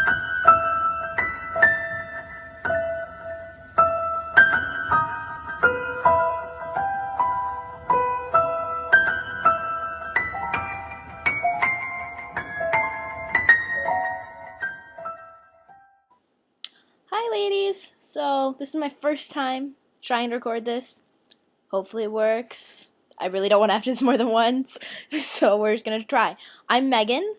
Hi ladies! So this is my first time trying to record this. Hopefully it works. I really don't want to have to do this more than once, so we're just gonna try. I'm Megan.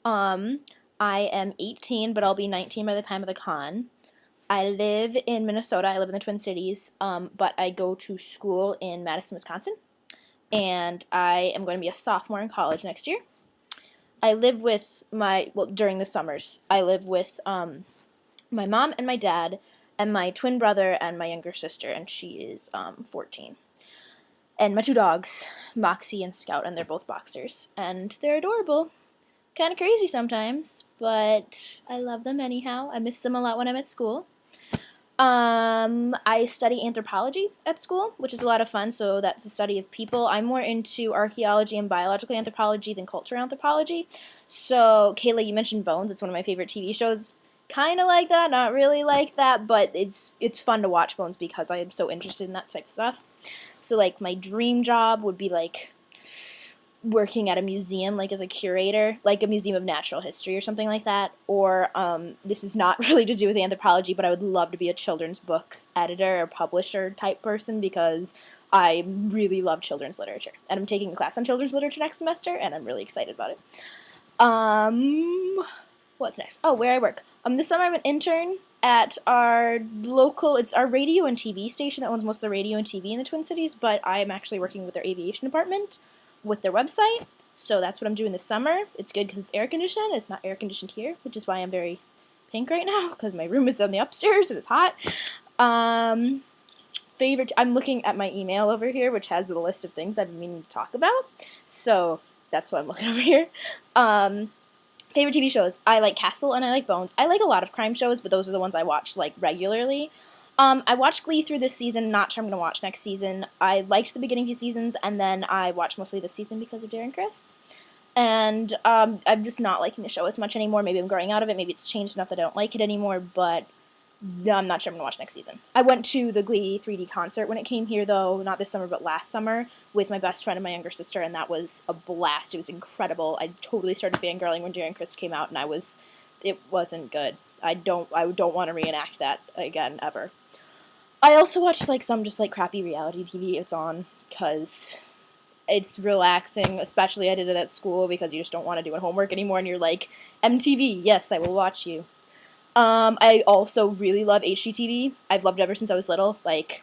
Um, I am 18, but I'll be 19 by the time of the con. I live in Minnesota. I live in the Twin Cities, but I go to school in Madison, Wisconsin, and I am going to be a sophomore in college next year. I live with during the summers, I live with my mom and my dad and my twin brother and my younger sister, and she is 14. And my two dogs, Moxie and Scout, and they're both boxers. And they're adorable. Kind of crazy sometimes, but I love them anyhow. I miss them a lot when I'm at school. I study anthropology at school, which is a lot of fun, so that's the study of people. I'm more into archaeology and biological anthropology than cultural anthropology. So, Kayla, you mentioned Bones. It's one of my favorite TV shows. Kind of like that, not really like that, but it's fun to watch Bones because I am so interested in that type of stuff. So, like, my dream job would be, like, working at a museum, like, as a curator, like a museum of natural history or something like that. Or, this is not really to do with anthropology, but I would love to be a children's book editor or publisher type person because I really love children's literature. And I'm taking a class on children's literature next semester, and I'm really excited about it. What's next? Oh, where I work. This summer I'm an intern at our local, it's our radio and TV station that owns most of the radio and TV in the Twin Cities, but I am actually working with their aviation department with their website, so that's what I'm doing this summer. It's good because it's air conditioned. It's not air conditioned here, which is why I'm very pink right now, because my room is on the upstairs and it's hot. Favorite, I'm looking at my email over here, which has the list of things I've been meaning to talk about, so that's what I'm looking over here. Favorite TV shows. I like Castle and I like Bones. I like a lot of crime shows, but those are the ones I watch, like, regularly. I watched Glee through this season, not sure I'm going to watch next season. I liked the beginning few seasons, and then I watched mostly this season because of Darren Criss. And I'm just not liking the show as much anymore. Maybe I'm growing out of it. Maybe it's changed enough that I don't like it anymore, but I'm not sure I'm going to watch next season. I went to the Glee 3D concert when it came here, though, not this summer, but last summer, with my best friend and my younger sister, and that was a blast. It was incredible. I totally started fangirling when Darren Criss came out, and it wasn't good. I don't want to reenact that again, ever. I also watch, like, some just, like, crappy reality TV it's on, because it's relaxing, especially I did it at school, because you just don't want to do homework anymore, and you're like, MTV, yes, I will watch you. I also really love HGTV. I've loved it ever since I was little, like,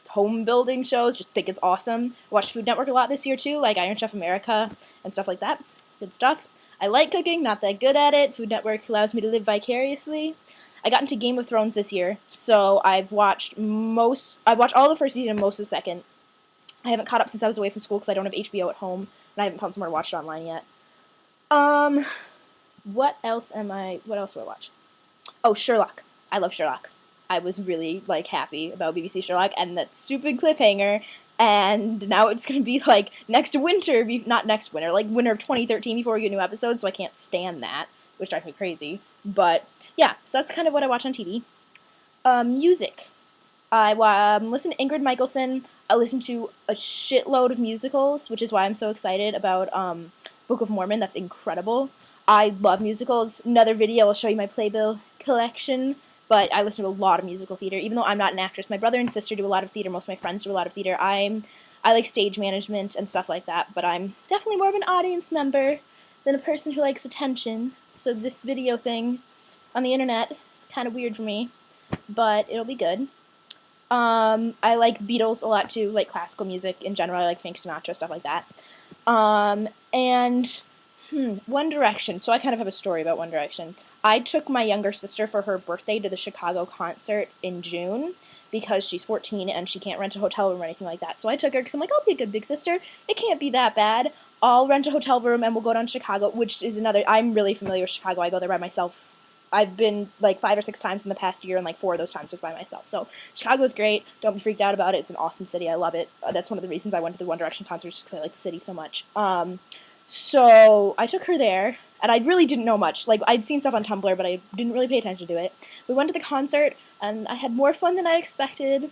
home building shows, just think it's awesome. I watched Food Network a lot this year, too, like Iron Chef America and stuff like that. Good stuff. I like cooking, not that good at it. Food Network allows me to live vicariously. I got into Game of Thrones this year, so I watched all the first season and most of the second. I haven't caught up since I was away from school because I don't have HBO at home, and I haven't found somewhere to watch it online yet. What else do I watch? Oh, Sherlock. I love Sherlock. I was really, like, happy about BBC Sherlock and that stupid cliffhanger, and now it's going to be, like, next winter, not next winter, like, winter of 2013 before we get new episodes, so I can't stand that, which drives me crazy. But, yeah, so that's kind of what I watch on TV. Music. I listen to Ingrid Michaelson. I listen to a shitload of musicals, which is why I'm so excited about Book of Mormon. That's incredible. I love musicals. Another video, I'll show you my Playbill collection, but I listen to a lot of musical theater, even though I'm not an actress. My brother and sister do a lot of theater. Most of my friends do a lot of theater. I like stage management and stuff like that, but I'm definitely more of an audience member than a person who likes attention. So this video thing on the internet is kind of weird for me, but it'll be good. I like Beatles a lot too, like classical music in general. I like Frank Sinatra, stuff like that. One Direction. So I kind of have a story about One Direction. I took my younger sister for her birthday to the Chicago concert in June because she's 14 and she can't rent a hotel room or anything like that. So I took her because I'm like, I'll be a good big sister. It can't be that bad. I'll rent a hotel room and we'll go down to Chicago, which is I'm really familiar with Chicago. I go there by myself. I've been like 5 or 6 times in the past year, and like 4 of those times was by myself. So Chicago's great. Don't be freaked out about it. It's an awesome city. I love it. That's one of the reasons I went to the One Direction concert, just because I like the city so much. So I took her there, and I really didn't know much. Like, I'd seen stuff on Tumblr, but I didn't really pay attention to it. We went to the concert, and I had more fun than I expected.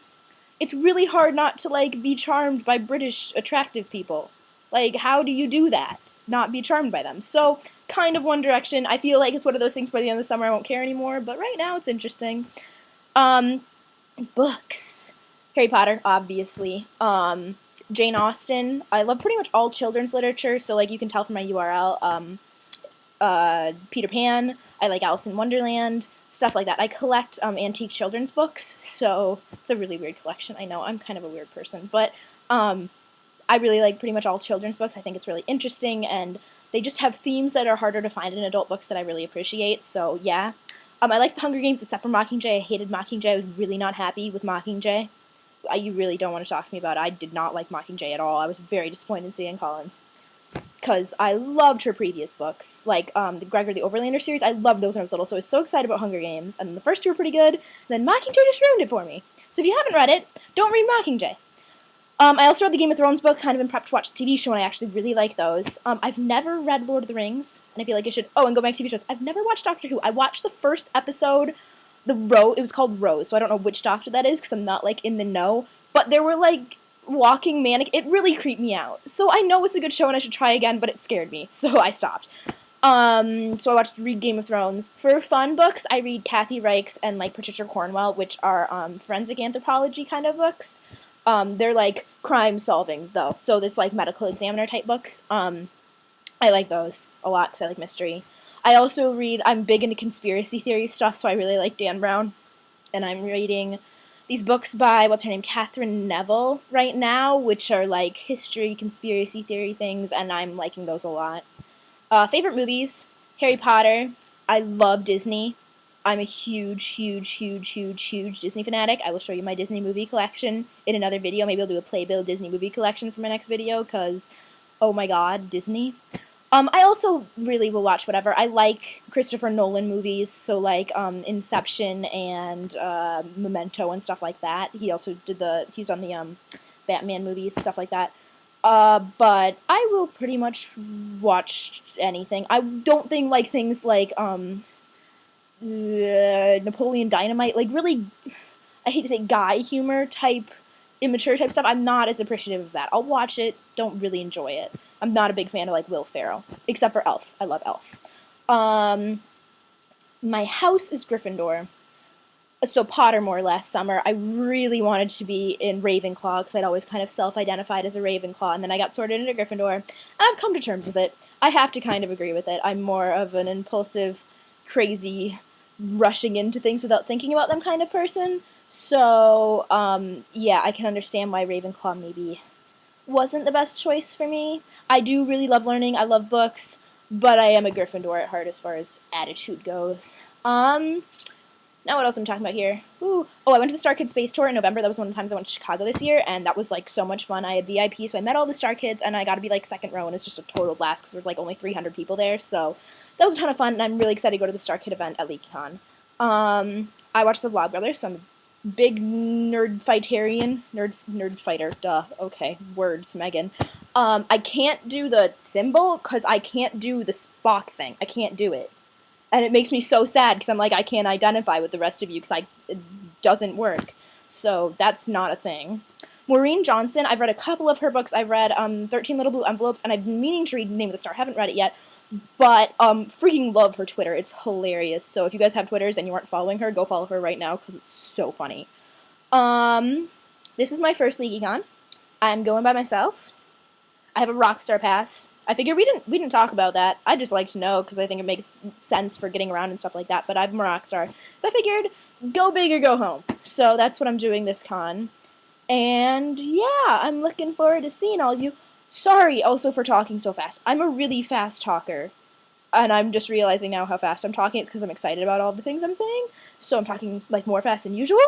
It's really hard not to, like, be charmed by British attractive people. Like, how do you do that? Not be charmed by them. So, kind of One Direction. I feel like it's one of those things by the end of the summer I won't care anymore, but right now it's interesting. Books. Harry Potter, obviously. Jane Austen. I love pretty much all children's literature, so, like, you can tell from my URL. Peter Pan. I like Alice in Wonderland. Stuff like that. I collect antique children's books, so it's a really weird collection. I know, I'm kind of a weird person, but I really like pretty much all children's books. I think it's really interesting, and they just have themes that are harder to find in adult books that I really appreciate, so yeah. I like The Hunger Games except for Mockingjay. I hated Mockingjay. I was really not happy with Mockingjay. You really don't want to talk to me about it. I did not like Mockingjay at all. I was very disappointed in Suzanne Collins, because I loved her previous books, like the Gregor the Overlander series. I loved those when I was little, so I was so excited about Hunger Games, and the first two were pretty good, and then Mockingjay just ruined it for me. So if you haven't read it, don't read Mockingjay. I also read the Game of Thrones book, kind of in prep to watch the TV show, and I actually really like those. I've never read Lord of the Rings, and I feel like I should. Oh, and go back to TV shows. I've never watched Doctor Who. I watched the first episode, it was called Rose, so I don't know which Doctor that is, because I'm not, like, in the know, but there were, like, walking it really creeped me out. So I know it's a good show and I should try again, but it scared me, so I stopped. So I read Game of Thrones. For fun books, I read Kathy Reichs and, like, Patricia Cornwell, which are forensic anthropology kind of books. They're, like, crime-solving, though, so there's, like, medical examiner-type books. I like those a lot, because I like mystery. I'm big into conspiracy theory stuff, so I really like Dan Brown, and I'm reading these books by, Catherine Neville right now, which are, like, history, conspiracy theory things, and I'm liking those a lot. Favorite movies? Harry Potter. I love Disney. I'm a huge Disney fanatic. I will show you my Disney movie collection in another video. Maybe I'll do a Playbill Disney movie collection for my next video, because, oh my god, Disney. I also really will watch whatever. I like Christopher Nolan movies, so like Inception and Memento and stuff like that. He's done the Batman movies, stuff like that. But I will pretty much watch anything. I don't think like things like Napoleon Dynamite, like really, I hate to say guy humor type, immature type stuff. I'm not as appreciative of that. I'll watch it, don't really enjoy it. I'm not a big fan of, like, Will Ferrell, except for Elf. I love Elf. My house is Gryffindor. So Pottermore last summer, I really wanted to be in Ravenclaw, because I'd always kind of self-identified as a Ravenclaw, and then I got sorted into Gryffindor, and I've come to terms with it. I have to kind of agree with it. I'm more of an impulsive, crazy, rushing into things without thinking about them kind of person. So, yeah, I can understand why Ravenclaw maybe wasn't the best choice for me. I do really love learning. I love books, but I am a Gryffindor at heart as far as attitude goes. Now what else am I talking about here? Ooh. Oh, I went to the Star Kids Space Tour in November. That was one of the times I went to Chicago this year, and that was, like, so much fun. I had VIP, so I met all the Star Kids, and I got to be, like, second row, and it's just a total blast, because there were, like, only 300 people there, so that was a ton of fun, and I'm really excited to go to the Star Kid event at LeakyCon. I watched the Vlogbrothers, so I'm a big nerd fighter, duh, okay, words, Megan. I can't do the symbol, because I can't do the Spock thing. I can't do it. And it makes me so sad, because I'm like, I can't identify with the rest of you, because it doesn't work. So, that's not a thing. Maureen Johnson, I've read a couple of her books. I've read 13 Little Blue Envelopes, and I've been meaning to read Name of the Star. Haven't read it yet. But, freaking love her Twitter. It's hilarious. So, if you guys have Twitters and you aren't following her, go follow her right now, because it's so funny. This is my first LeakyCon. I'm going by myself. I have a Rockstar Pass. I figure we didn't talk about that. I just like to know, because I think it makes sense for getting around and stuff like that, but I'm a Rockstar. So I figured, go big or go home. So that's what I'm doing this con. And yeah, I'm looking forward to seeing all of you. Sorry also for talking so fast. I'm a really fast talker. And I'm just realizing now how fast I'm talking. It's because I'm excited about all the things I'm saying. So I'm talking, like, more fast than usual.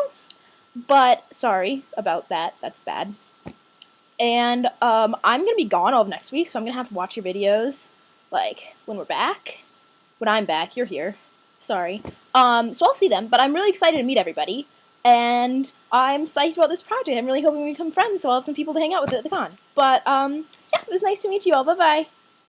But sorry about that. That's bad. And, I'm gonna be gone all of next week, so I'm gonna have to watch your videos, like, when we're back. When I'm back, you're here. Sorry. So I'll see them, but I'm really excited to meet everybody, and I'm psyched about this project. I'm really hoping we become friends, so I'll have some people to hang out with at the con. But, yeah, it was nice to meet you all. Bye-bye.